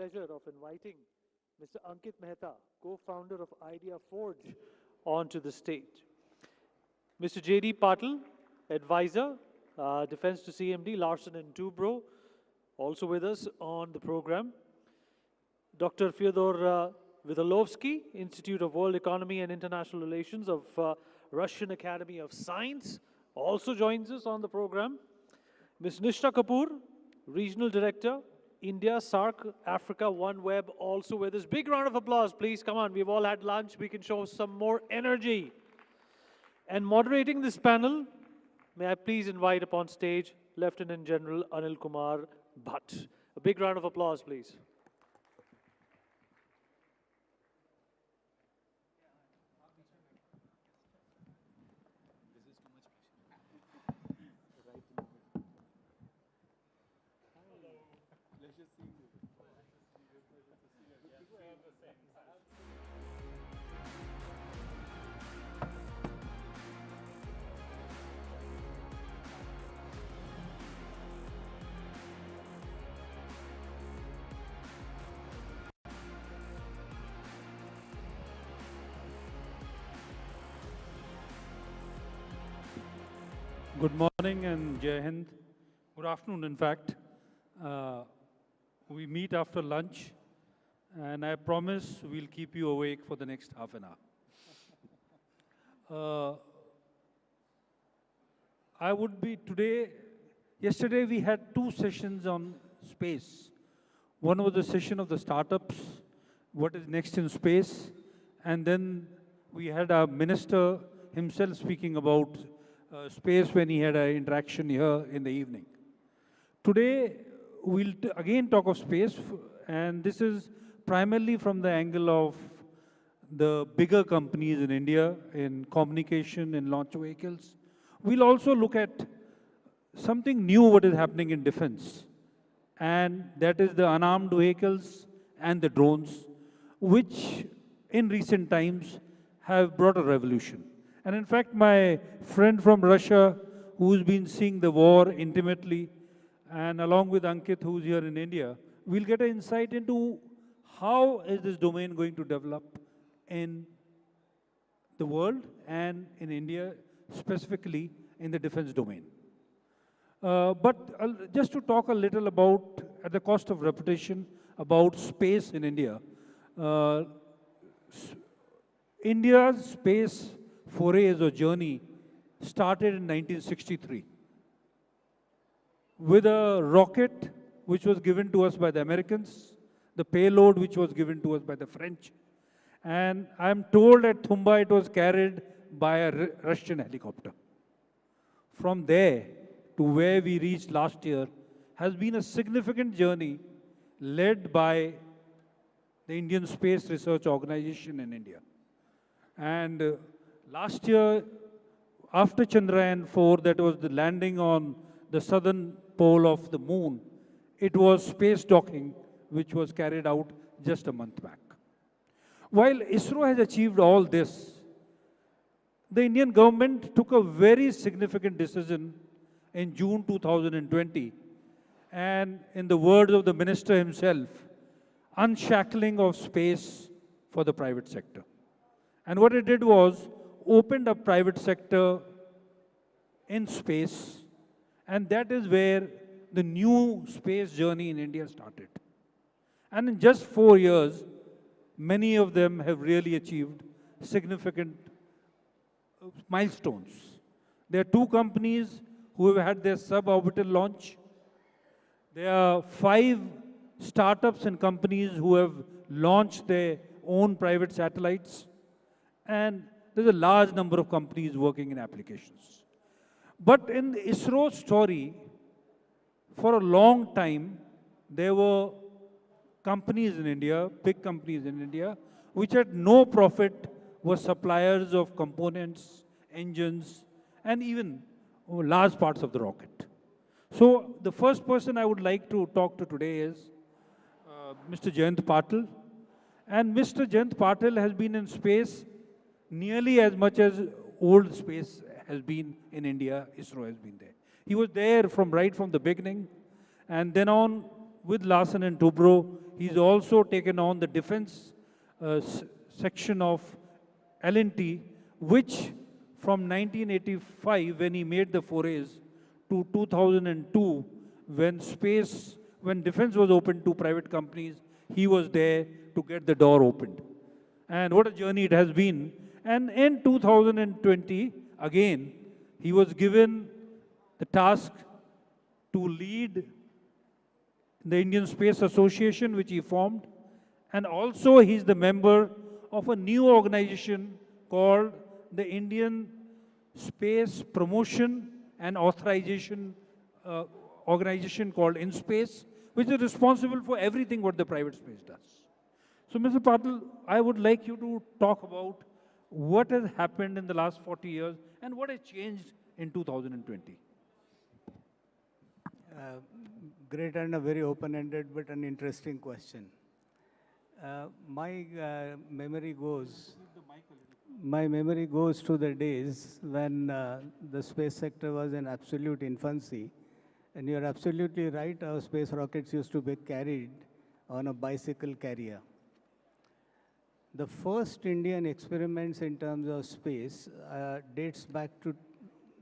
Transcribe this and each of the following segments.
pleasure of inviting Mr. Ankit Mehta, co-founder of Idea Forge, onto the stage. Mr. J.D. Patil, advisor, Defense to CMD, Larsen & Toubro, also with us on the program. Dr. Fyodor Vidalovsky, Institute of World Economy and International Relations of Russian Academy of Science, also joins us on the program. Ms. Nishta Kapoor, Regional Director, India, SAARC, Africa, OneWeb, also with us. Big round of applause, please. Come on, we've all had lunch. We can show some more energy. And moderating this panel, may I please invite upon stage Lieutenant General Anil Kumar Bhatt. A big round of applause, please. Good morning and Jai Hind. Good afternoon, in fact. We meet after lunch, and I promise we'll keep you awake for the next half an hour. Yesterday we had two sessions on space. One was the session of the startups, what is next in space, and then we had our minister himself speaking about space when he had an interaction here in the evening. Today, we'll again talk of space, and this is primarily from the angle of the bigger companies in India in communication and launch vehicles. We'll also look at something new what is happening in defense, and that is the unarmed vehicles and the drones, which in recent times have brought a revolution. And in fact, my friend from Russia, who's been seeing the war intimately, and along with Ankit, who's here in India, we'll get an insight into how is this domain going to develop in the world and in India, specifically in the defense domain. But just to talk a little about, at the cost of repetition, about space in India. India's space forays or journey started in 1963 with a rocket which was given to us by the Americans, the payload which was given to us by the French, and I'm told at Thumba it was carried by a Russian helicopter. From there to where we reached last year has been a significant journey led by the Indian Space Research Organization in India. And last year, after Chandrayaan-4, that was the landing on the southern pole of the moon, it was space docking, which was carried out just a month back. While ISRO has achieved all this, the Indian government took a very significant decision in June 2020, and in the words of the minister himself, unshackling of space for the private sector. And what it did was opened up private sector in space, and that is where the new space journey in India started. And in just 4 years, many of them have really achieved significant milestones. There are 2 companies who have had their suborbital launch. There are 5 startups and companies who have launched their own private satellites. And there's a large number of companies working in applications. But in the ISRO story, for a long time, there were companies in India, big companies in India, which had no profit, were suppliers of components, engines, and even large parts of the rocket. So the first person I would like to talk to today is Mr. Jayant Patil. And Mr. Jayant Patil has been in space nearly as much as old space has been in India, ISRO has been there. He was there right from the beginning, and then on with Larsen & Toubro, he's also taken on the defense section of L&T, which from 1985, when he made the forays, to 2002, when defense was opened to private companies, he was there to get the door opened. And what a journey it has been. And in 2020, again, he was given the task to lead the Indian Space Association, which he formed. And also, he's the member of a new organization called the Indian Space Promotion and Authorization organization called InSpace, which is responsible for everything what the private space does. So, Mr. Patil, I would like you to talk about what has happened in the last 40 years and what has changed in 2020. Great and a very open-ended but an interesting question. My memory goes to the days when the space sector was in absolute infancy. And you're absolutely right, our space rockets used to be carried on a bicycle carrier. The first Indian experiments in terms of space dates back to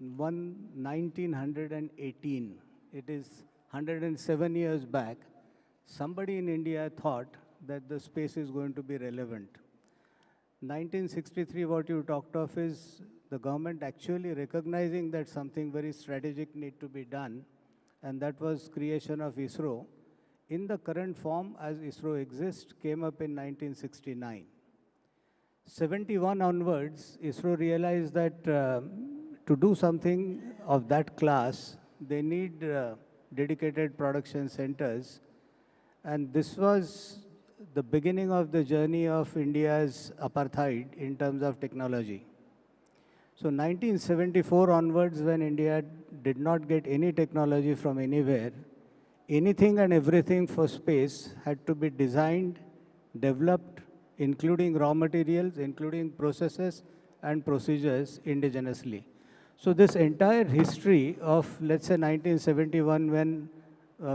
1918. It is 107 years back. Somebody in India thought that the space is going to be relevant. 1963, what you talked of is the government actually recognizing that something very strategic need to be done, and that was creation of ISRO. In the current form as ISRO exists, came up in 1969. 71 onwards, ISRO realized that to do something of that class, they need dedicated production centers. And this was the beginning of the journey of India's apartheid in terms of technology. So 1974 onwards, when India did not get any technology from anywhere, anything and everything for space had to be designed, developed, including raw materials, including processes and procedures indigenously. So this entire history of, let's say, 1971, when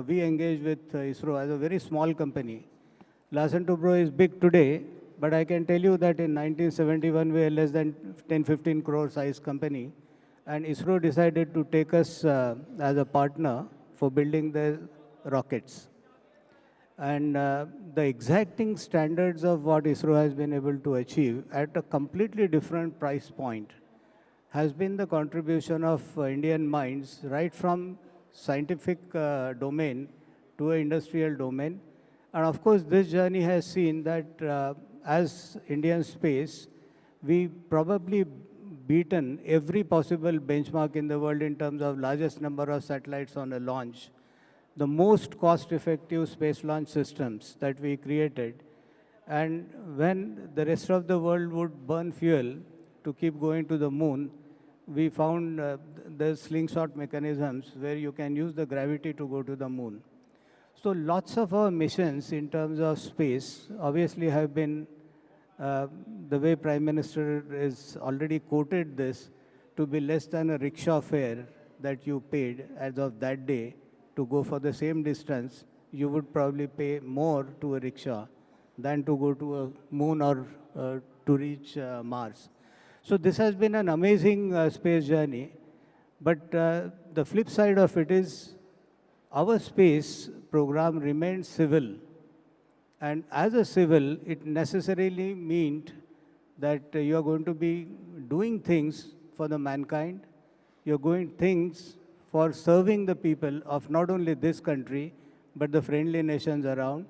we engaged with ISRO as a very small company. Larsen & Toubro is big today, but I can tell you that in 1971, we were less than 10-15 crore size company. And ISRO decided to take us as a partner for building the rockets. And the exacting standards of what ISRO has been able to achieve at a completely different price point has been the contribution of Indian minds right from scientific domain to an industrial domain. And of course, this journey has seen that as Indian space, we probably beaten every possible benchmark in the world in terms of largest number of satellites on a launch, the most cost-effective space launch systems that we created. And when the rest of the world would burn fuel to keep going to the moon, we found the slingshot mechanisms where you can use the gravity to go to the moon. So lots of our missions in terms of space obviously have been, the way Prime Minister has already quoted this, to be less than a rickshaw fare that you paid as of that day to go for the same distance. You would probably pay more to a rickshaw than to go to a moon or to reach Mars. So this has been an amazing space journey. But the flip side of it is our space program remained civil. And as a civil, it necessarily meant that you are going to be doing things for the mankind. You're doing things for serving the people of not only this country, but the friendly nations around.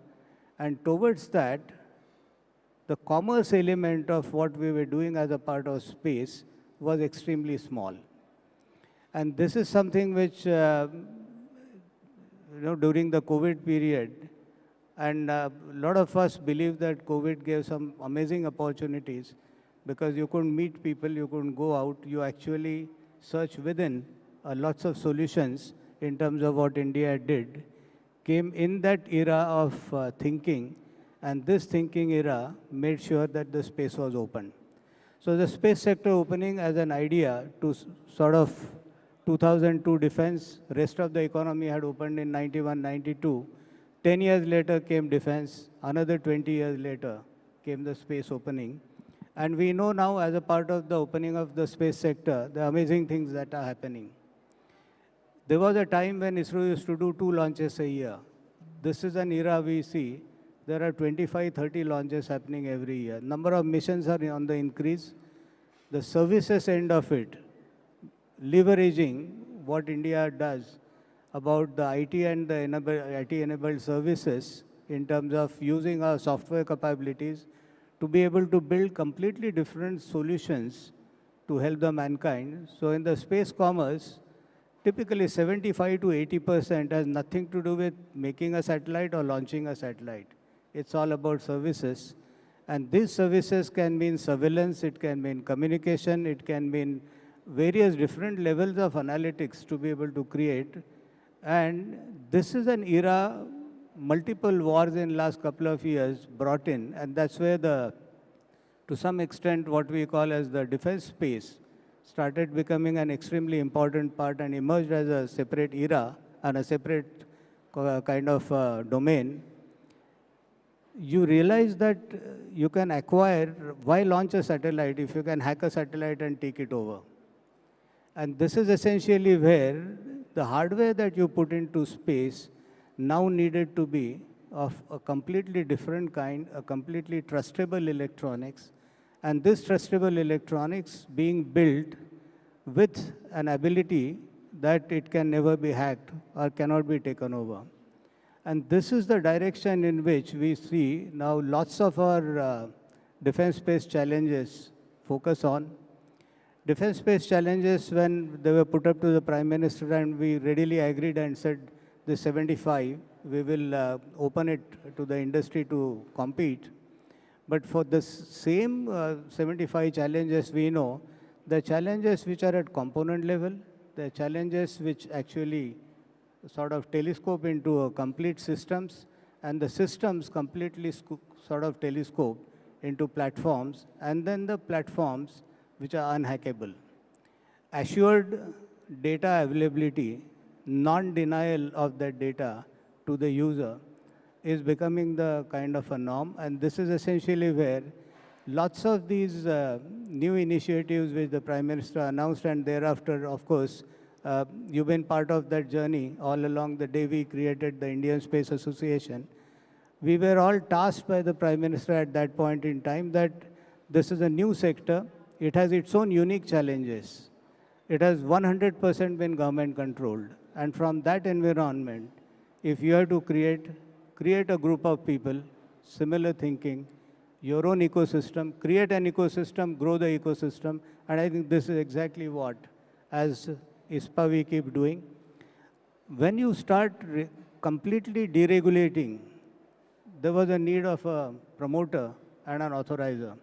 And towards that, the commerce element of what we were doing as a part of space was extremely small. And this is something which, during the COVID period, and a lot of us believe that COVID gave some amazing opportunities because you couldn't meet people, you couldn't go out, you actually search within lots of solutions in terms of what India did, came in that era of thinking, and this thinking era made sure that the space was open. So the space sector opening as an idea to sort of 2002 defense, rest of the economy had opened in 91, 92. 10 years later came defense. Another 20 years later came the space opening. And we know now, as a part of the opening of the space sector, the amazing things that are happening. There was a time when ISRO used to do 2 launches a year. This is an era we see. There are 25, 30 launches happening every year. Number of missions are on the increase. The services end of it, leveraging what India does about the IT and the IT-enabled services in terms of using our software capabilities to be able to build completely different solutions to help the mankind. So in the space commerce, typically 75 to 80% has nothing to do with making a satellite or launching a satellite. It's all about services. And these services can mean surveillance, it can mean communication, it can mean various different levels of analytics to be able to create. And this is an era multiple wars in last couple of years brought in, and that's where to some extent, what we call as the defense space started becoming an extremely important part and emerged as a separate era and a separate kind of domain. You realize that you can acquire, why launch a satellite if you can hack a satellite and take it over? And this is essentially where the hardware that you put into space now needed to be of a completely different kind, a completely trustable electronics, and this trustable electronics being built with an ability that it can never be hacked or cannot be taken over. And this is the direction in which we see now lots of our defense space challenges focus on. Defense space challenges, when they were put up to the Prime Minister and we readily agreed and said, the 75, we will open it to the industry to compete. But for the same 75 challenges, we know the challenges which are at component level, the challenges which actually sort of telescope into complete systems, and the systems completely sort of telescope into platforms, and then the platforms which are unhackable. Assured data availability, non-denial of that data to the user is becoming the kind of a norm, and this is essentially where lots of these new initiatives which the Prime Minister announced, and thereafter, of course, you've been part of that journey all along the day we created the Indian Space Association. We were all tasked by the Prime Minister at that point in time that this is a new sector. It has its own unique challenges. It has 100% been government controlled. And from that environment, if you have to create a group of people, similar thinking, your own ecosystem, create an ecosystem, grow the ecosystem, and I think this is exactly what, as ISPA we keep doing. When you start completely deregulating, there was a need of a promoter and an authorizer.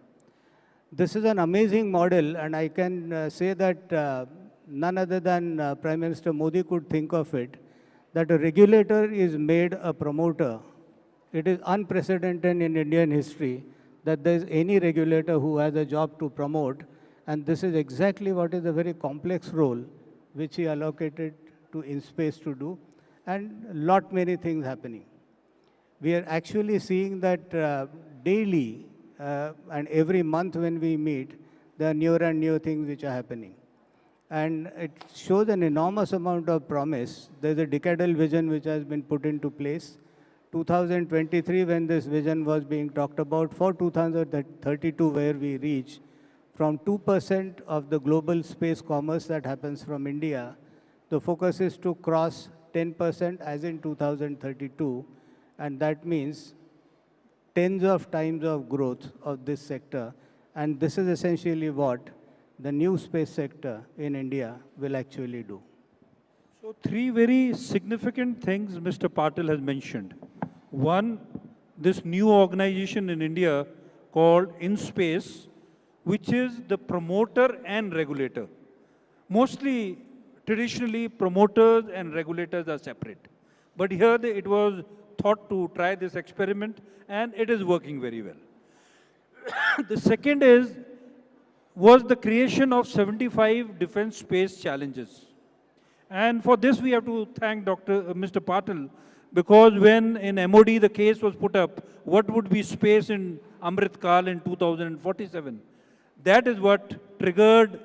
This is an amazing model, and I can say that none other than Prime Minister Modi could think of it, that a regulator is made a promoter. It is unprecedented in Indian history that there is any regulator who has a job to promote, and this is exactly what is a very complex role which he allocated to InSpace to do, and many things happening. We are actually seeing that daily and every month when we meet, there are newer and newer things which are happening. And it shows an enormous amount of promise. There's a decadal vision which has been put into place. 2023, when this vision was being talked about, for 2032, where we reach from 2% of the global space commerce that happens from India, the focus is to cross 10% as in 2032, and that means tens of times of growth of this sector. And this is essentially what the new space sector in India will actually do. So 3 very significant things Mr. Patil has mentioned. One, this new organization in India called InSpace, which is the promoter and regulator. Mostly, traditionally, promoters and regulators are separate. But here it was thought to try this experiment, and it is working very well. The second was the creation of 75 defense space challenges. And for this, we have to thank Mr. Patil, Because when in MOD the case was put up, what would be space in Amrit Kal in 2047? That is what triggered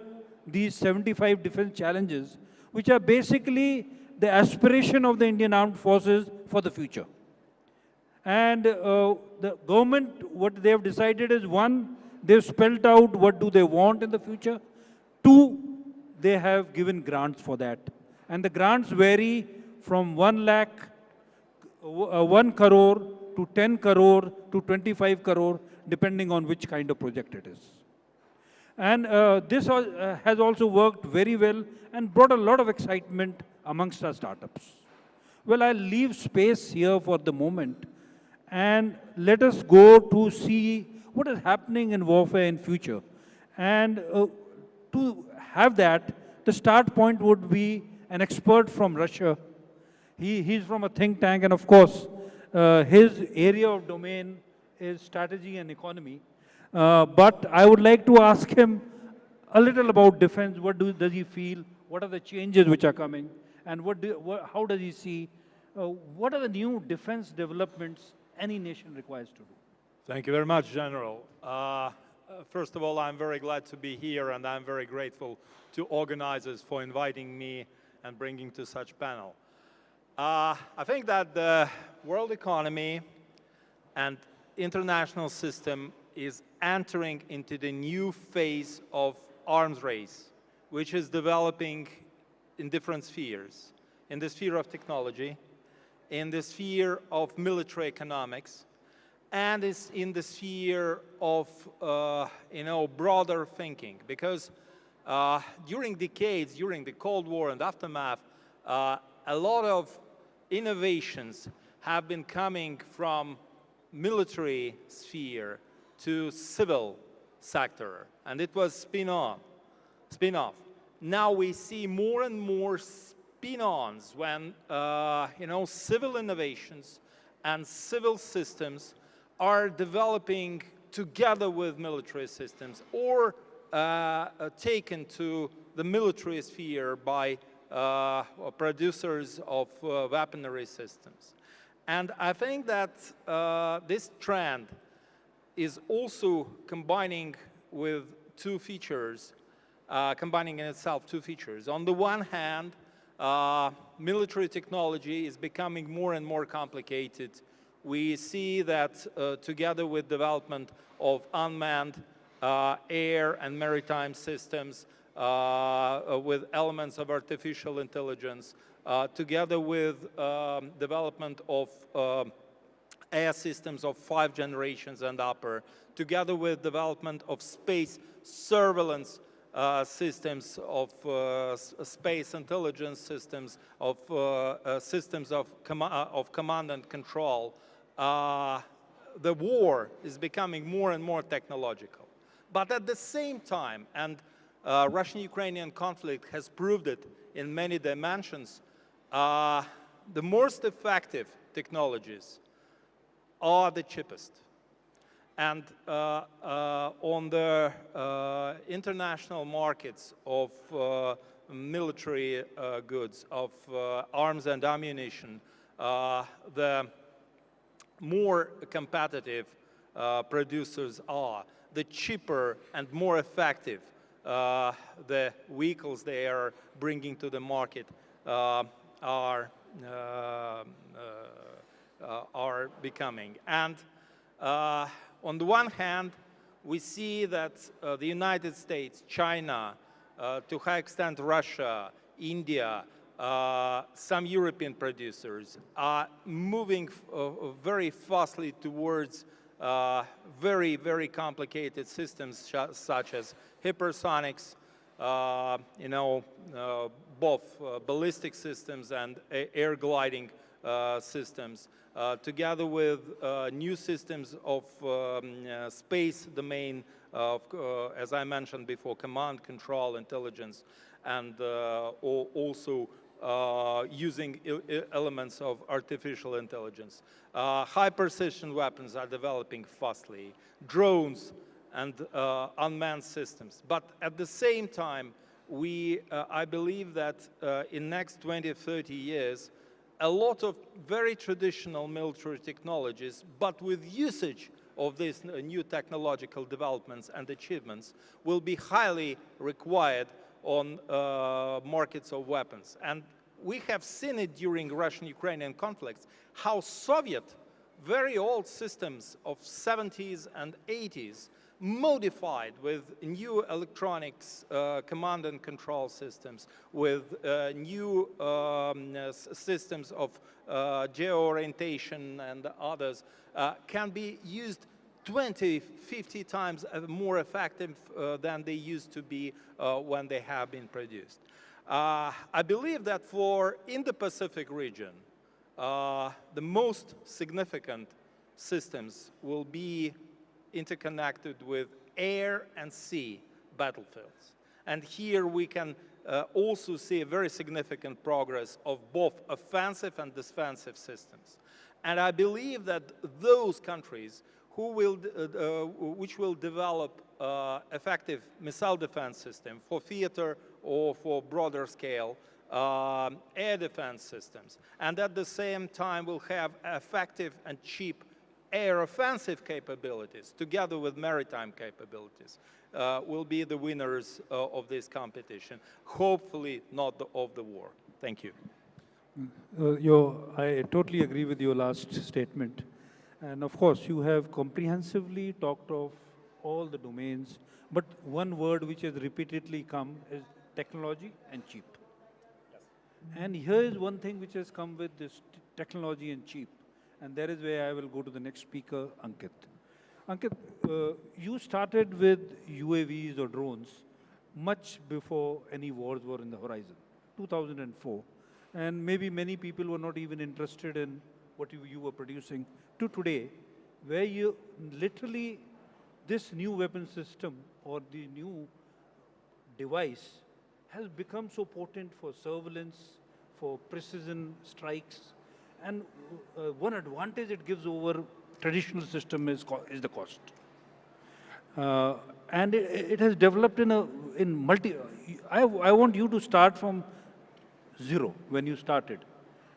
these 75 defense challenges, which are basically the aspiration of the Indian Armed Forces for the future. And the government, what they have decided is, one, they've spelled out what do they want in the future. Two, they have given grants for that. And the grants vary from 1 lakh, 1 crore to 10 crore to 25 crore, depending on which kind of project it is. And this has also worked very well and brought a lot of excitement amongst our startups. Well, I'll leave space here for the moment and let us go to see what is happening in warfare in future. And to have that, the start point would be an expert from Russia. He's from a think tank, and of course, his area of domain is strategy and economy. But I would like to ask him a little about defense. What does he feel? What are the changes which are coming? And how does he see, what are the new defense developments any nation requires to do? Thank you very much, General. First of all, I'm very glad to be here, and I'm very grateful to organizers for inviting me and bringing to such panel. I think that the world economy and international system is entering into the new phase of arms race, which is developing in different spheres. In the sphere of technology, in the sphere of military economics, and is in the sphere of broader thinking. Because during decades, during the Cold War and aftermath, a lot of innovations have been coming from military sphere to civil sector, and it was spin-off. Now we see more and more spin-ons when civil innovations and civil systems are developing together with military systems, or taken to the military sphere by producers of weaponry systems. And I think that this trend is also combining with two features, combining in itself two features. On the one hand, military technology is becoming more and more complicated. We see that together with development of unmanned air and maritime systems, with elements of artificial intelligence, together with development of air systems of 5 generations and upper, together with development of space surveillance systems, of space intelligence systems, of systems of command and control, the war is becoming more and more technological. But at the same time, and Russian-Ukrainian conflict has proved it in many dimensions, the most effective technologies are the cheapest. And on the international markets of military goods, of arms and ammunition, the more competitive producers are, the cheaper and more effective the vehicles they are bringing to the market are becoming. And on the one hand, we see that the United States, China, to a high extent Russia, India, some European producers are moving very fastly towards very, very complicated systems such as hypersonics, both ballistic systems and air gliding systems, together with new systems of space domain, as I mentioned before, command, control, intelligence, and also using elements of artificial intelligence. High-precision weapons are developing fastly, drones and unmanned systems. But at the same time, I believe that in next 20, 30 years, a lot of very traditional military technologies, but with usage of these new technological developments and achievements will be highly required on markets of weapons. And we have seen it during Russian-Ukrainian conflicts, how Soviet, very old systems of 70s and 80s, modified with new electronics, command and control systems, with new systems of geo-orientation and others, can be used 20, 50 times more effective than they used to be when they have been produced. I believe that for Indo-Pacific region, the most significant systems will be interconnected with air and sea battlefields. And here we can also see a very significant progress of both offensive and defensive systems. And I believe that those countries which will develop effective missile defense system for theater or for broader scale air defense systems, and at the same time will have effective and cheap air offensive capabilities together with maritime capabilities, will be the winners of this competition, hopefully not of the war. Thank you. I totally agree with your last statement. And of course, you have comprehensively talked of all the domains, but one word which has repeatedly come is technology and cheap. And here is one thing which has come with this technology and cheap. And that is where I will go to the next speaker, Ankit. Ankit, you started with UAVs or drones much before any wars were in the horizon, 2004. And maybe many people were not even interested in what you were producing, to today, where you literally, this new weapon system or the new device has become so potent for surveillance, for precision strikes, and one advantage it gives over traditional system is the cost. And it has developed in multi. I want you to start from zero when you started,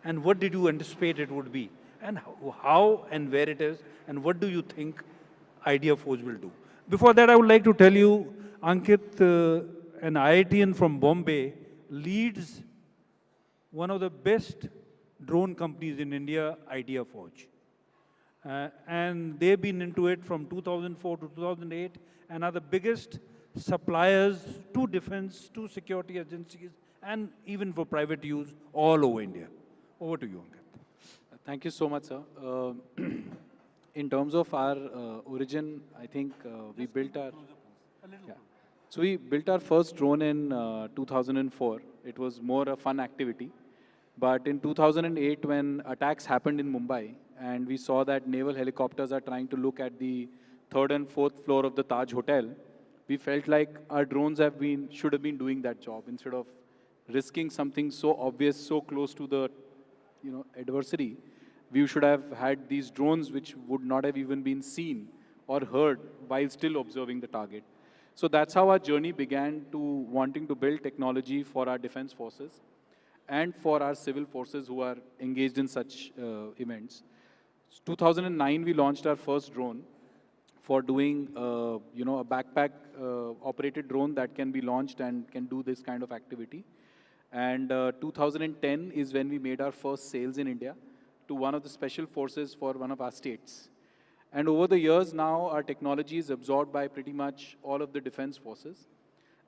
and what did you anticipate it would be, and how and where it is, and what do you think Idea Forge will do? Before that, I would like to tell you, Ankit, an IITian from Bombay, leads one of the best drone companies in India, Idea Forge. And they've been into it from 2004 to 2008 and are the biggest suppliers to defense, to security agencies, and even for private use all over India. Over to you, Ankit. Thank you so much, sir. In terms of our origin, I think we built our... Yeah. So we built our first drone in 2004. It was more a fun activity. But in 2008, when attacks happened in Mumbai, and we saw that naval helicopters are trying to look at the 3rd and 4th floor of the Taj Hotel, we felt like our drones should have been doing that job instead of risking something so obvious, so close to the adversary. We should have had these drones which would not have even been seen or heard while still observing the target. So that's how our journey began, to wanting to build technology for our defense forces and for our civil forces who are engaged in such events. 2009, we launched our first drone for doing, a backpack operated drone that can be launched and can do this kind of activity. And 2010 is when we made our first sales in India to one of the special forces for one of our states. And over the years now, our technology is absorbed by pretty much all of the defense forces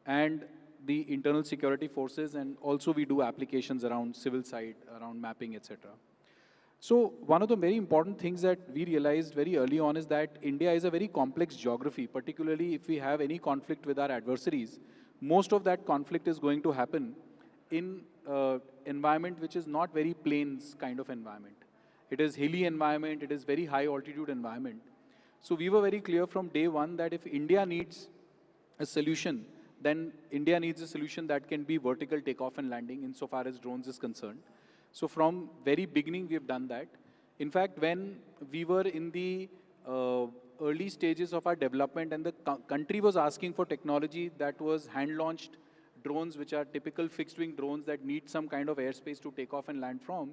and the internal security forces, and also we do applications around civil side, around mapping, etc. So one of the very important things that we realized very early on is that India is a very complex geography, particularly if we have any conflict with our adversaries. Most of that conflict is going to happen in environment which is not very plains kind of environment. It is hilly environment, it is very high altitude environment. So we were very clear from day one that if India needs a solution, then India needs a solution that can be vertical takeoff and landing insofar as drones is concerned. So from very beginning, we have done that. In fact, when we were in the early stages of our development and the country was asking for technology that was hand-launched drones, which are typical fixed-wing drones that need some kind of airspace to take off and land from,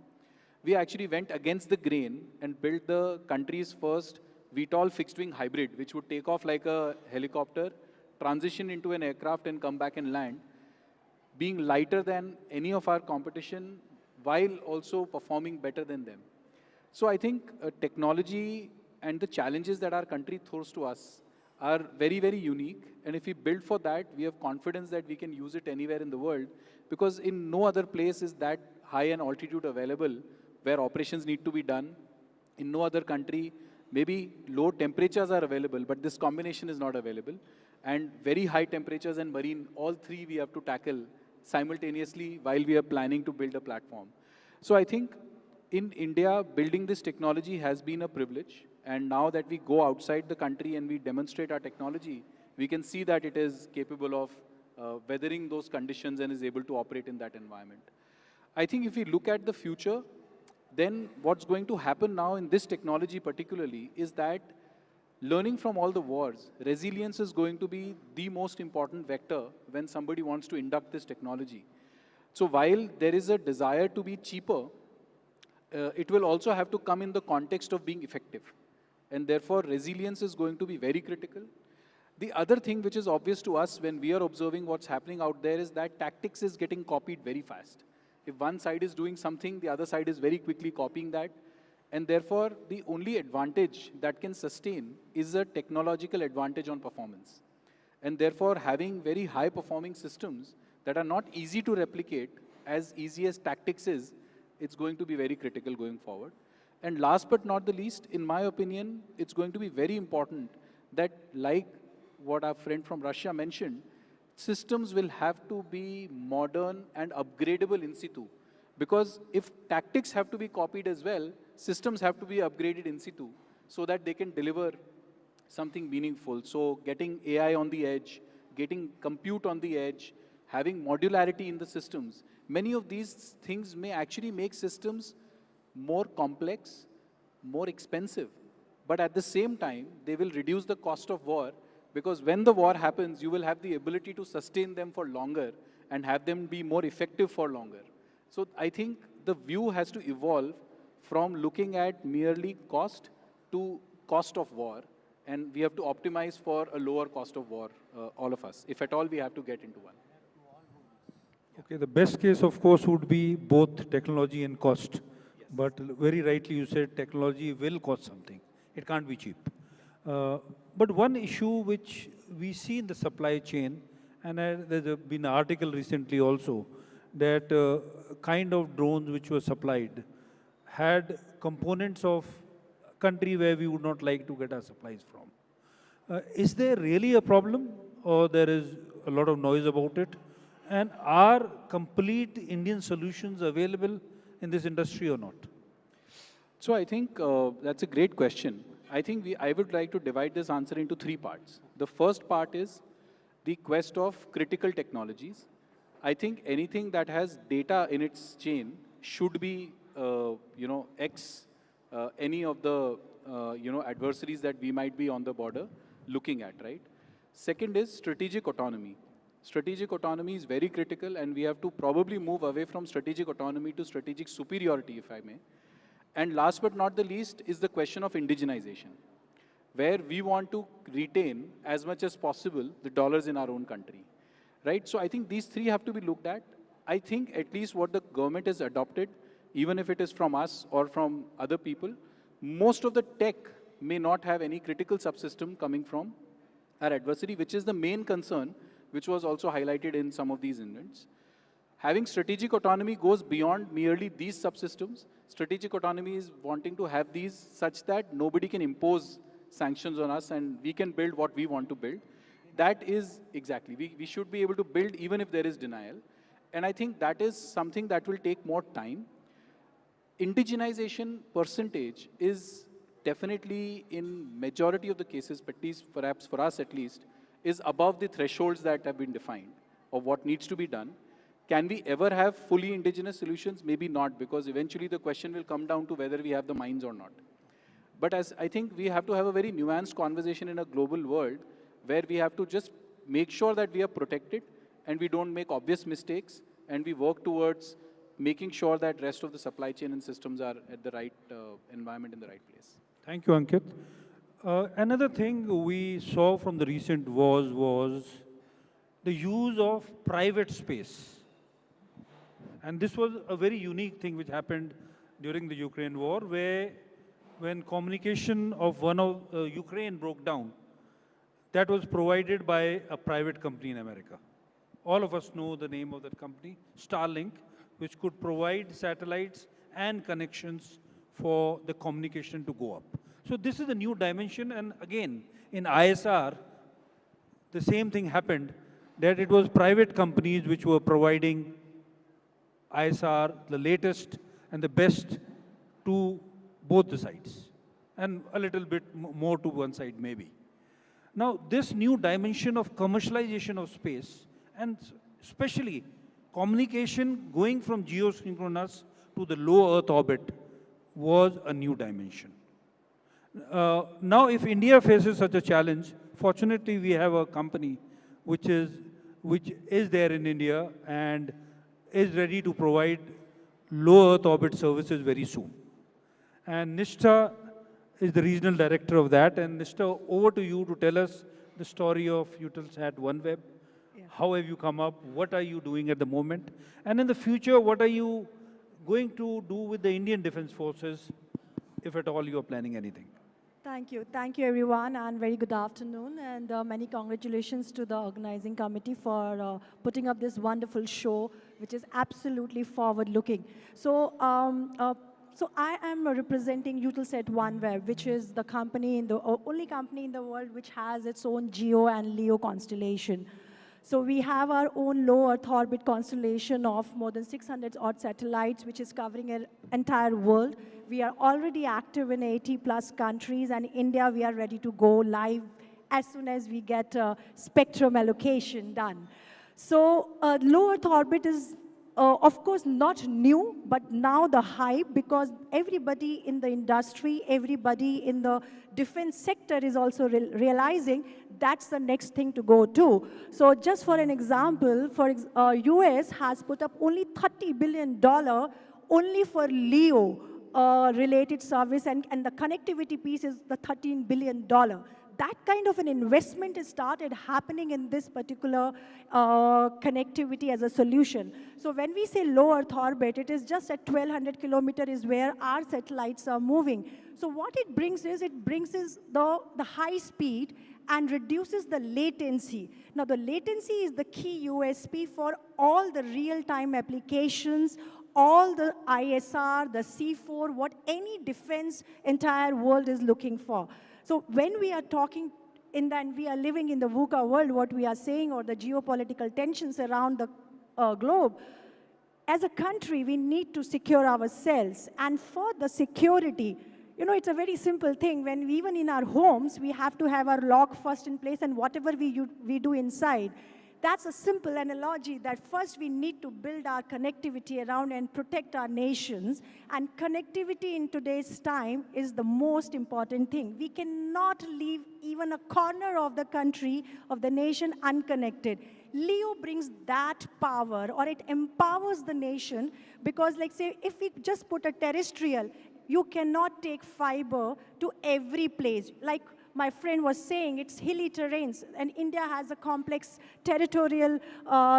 we actually went against the grain and built the country's first VTOL fixed-wing hybrid, which would take off like a helicopter, transition into an aircraft and come back and land, being lighter than any of our competition while also performing better than them. So I think technology and the challenges that our country throws to us are very, very unique. And if we build for that, we have confidence that we can use it anywhere in the world, because in no other place is that high an altitude available where operations need to be done. In no other country, maybe low temperatures are available, but this combination is not available. And very high temperatures and marine, all three we have to tackle simultaneously while we are planning to build a platform. So I think in India, building this technology has been a privilege. And now that we go outside the country and we demonstrate our technology, we can see that it is capable of weathering those conditions and is able to operate in that environment. I think if we look at the future, then what's going to happen now in this technology particularly is that learning from all the wars, resilience is going to be the most important vector when somebody wants to induct this technology. So while there is a desire to be cheaper, it will also have to come in the context of being effective. And therefore, resilience is going to be very critical. The other thing which is obvious to us when we are observing what's happening out there is that tactics is getting copied very fast. If one side is doing something, the other side is very quickly copying that. And therefore, the only advantage that can sustain is a technological advantage on performance. And therefore, having very high performing systems that are not easy to replicate, as easy as tactics is, it's going to be very critical going forward. And last but not the least, in my opinion, it's going to be very important that, like what our friend from Russia mentioned, systems will have to be modern and upgradable in situ. Because if tactics have to be copied as well, systems have to be upgraded in situ so that they can deliver something meaningful. So getting AI on the edge, getting compute on the edge, having modularity in the systems, many of these things may actually make systems more complex, more expensive. But at the same time, they will reduce the cost of war, because when the war happens, you will have the ability to sustain them for longer and have them be more effective for longer. So I think the view has to evolve from looking at merely cost to cost of war. And we have to optimize for a lower cost of war, all of us, if at all we have to get into one. Okay, the best case, of course, would be both technology and cost. Yes. But very rightly you said technology will cost something. It can't be cheap. But one issue which we see in the supply chain, and there's been an article recently also, that kind of drones which were supplied had components of a country where we would not like to get our supplies from. Is there really a problem, or there is a lot of noise about it? And are complete Indian solutions available in this industry or not? So I think that's a great question. I think I would like to divide this answer into three parts. The first part is the quest of critical technologies. I think anything that has data in its chain should be, any of the, adversaries that we might be on the border looking at, right? Second is strategic autonomy. Strategic autonomy is very critical, and we have to probably move away from strategic autonomy to strategic superiority, if I may. And last but not the least is the question of indigenization, where we want to retain as much as possible the dollars in our own country, right? So I think these three have to be looked at. I think at least what the government has adopted, even if it is from us or from other people, most of the tech may not have any critical subsystem coming from our adversary, which is the main concern, which was also highlighted in some of these incidents. Having strategic autonomy goes beyond merely these subsystems. Strategic autonomy is wanting to have these such that nobody can impose sanctions on us and we can build what we want to build. That is exactly, we should be able to build even if there is denial. And I think that is something that will take more time. Indigenization percentage is definitely in majority of the cases, but at least perhaps for us at least, is above the thresholds that have been defined of what needs to be done. Can we ever have fully indigenous solutions? Maybe not, because eventually the question will come down to whether we have the mines or not. But as I think we have to have a very nuanced conversation in a global world where we have to just make sure that we are protected and we don't make obvious mistakes and we work towards making sure that rest of the supply chain and systems are at the right environment in the right place. Thank you, Ankit. Another thing we saw from the recent wars was the use of private space. And this was a very unique thing which happened during the Ukraine war, where when communication of one of Ukraine broke down, that was provided by a private company in America. All of us know the name of that company, Starlink, which could provide satellites and connections for the communication to go up. So this is a new dimension, and again, in ISR, the same thing happened, that it was private companies which were providing ISR, the latest and the best to both the sides, and a little bit more to one side maybe. Now, this new dimension of commercialization of space, and especially communication going from geosynchronous to the low Earth orbit, was a new dimension. Now, if India faces such a challenge, fortunately we have a company which is there in India and is ready to provide low Earth orbit services very soon. And Nishtha is the regional director of that. And Nishtha, over to you to tell us the story of Eutelsat OneWeb. Yeah. How have you come up? What are you doing at the moment? And in the future, what are you going to do with the Indian Defense Forces, if at all you are planning anything? Thank you. Thank you, everyone, and very good afternoon. And many congratulations to the organizing committee for putting up this wonderful show, which is absolutely forward-looking. So, so I am representing Eutelsat OneWeb, which is the company only company in the world which has its own GEO and LEO constellation. So we have our own low Earth orbit constellation of more than 600 odd satellites, which is covering an entire world. We are already active in 80+ countries, and India, we are ready to go live as soon as we get spectrum allocation done. So low Earth orbit is, of course, not new, but now the hype, because everybody in the industry, everybody in the defense sector is also realizing that's the next thing to go to. So just for an example, US has put up only $30 billion only for LEO related service, and the connectivity piece is the $13 billion. That kind of an investment has started happening in this particular connectivity as a solution. So when we say low Earth orbit, it is just at 1,200 kilometers is where our satellites are moving. So what it brings is the high speed and reduces the latency. Now the latency is the key USP for all the real-time applications, all the ISR, the C4, what any defense entire world is looking for. So when we are talking and we are living in the VUCA world, what we are saying, or the geopolitical tensions around the globe, as a country, we need to secure ourselves. And for the security, you know, it's a very simple thing. Even in our homes, we have to have our lock first in place, and whatever we do inside. That's a simple analogy that first we need to build our connectivity around and protect our nations. And connectivity in today's time is the most important thing. We cannot leave even a corner of the country, of the nation, unconnected. LEO brings that power, or it empowers the nation, because like say, if we just put a terrestrial, you cannot take fiber to every place. Like my friend was saying, it's hilly terrains, and India has a complex territorial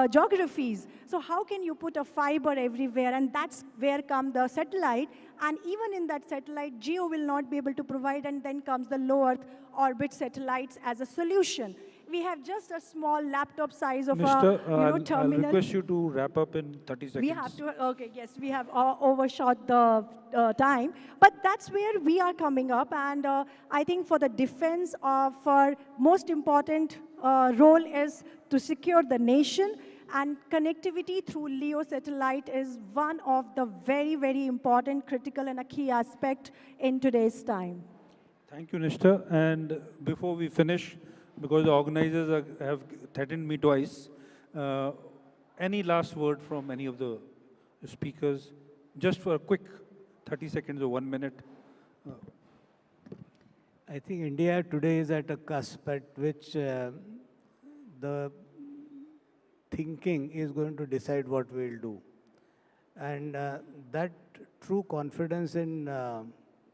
geographies. So how can you put a fiber everywhere? And that's where comes the satellite. And even in that satellite, GEO will not be able to provide, and then comes the low Earth orbit satellites as a solution. We have just a small laptop size of Mr. a terminal. I'll request you to wrap up in 30 seconds. We have to, okay, yes, we have overshot the time. But that's where we are coming up. And I think for the defense of our most important role is to secure the nation. And connectivity through LEO satellite is one of the very, very important, critical, and a key aspect in today's time. Thank you, Nishtha. And before we finish, because the organizers have threatened me twice, any last word from any of the speakers, just for a quick 30 seconds or 1 minute? I think India today is at a cusp at which the thinking is going to decide what we'll do. And that true confidence in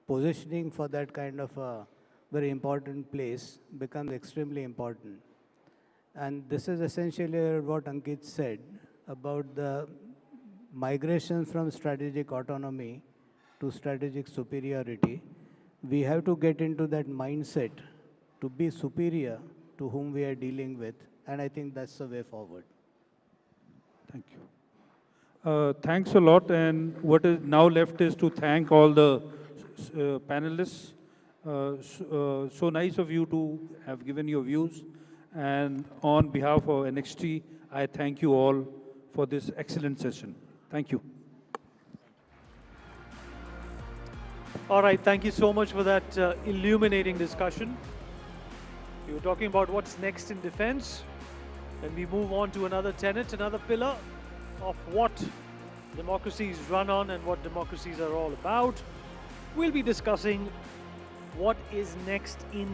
positioning for that kind of a very important place becomes extremely important. And this is essentially what Ankit said about the migration from strategic autonomy to strategic superiority. We have to get into that mindset to be superior to whom we are dealing with, and I think that's the way forward. Thank you. Thanks a lot, and what is now left is to thank all the panelists. So nice of you to have given your views, and on behalf of NXT, I thank you all for this excellent session. Thank you. All right, thank you so much for that illuminating discussion. We were talking about what's next in defense, and we move on to another tenet, another pillar of what democracies run on and what democracies are all about. We'll be discussing what is next in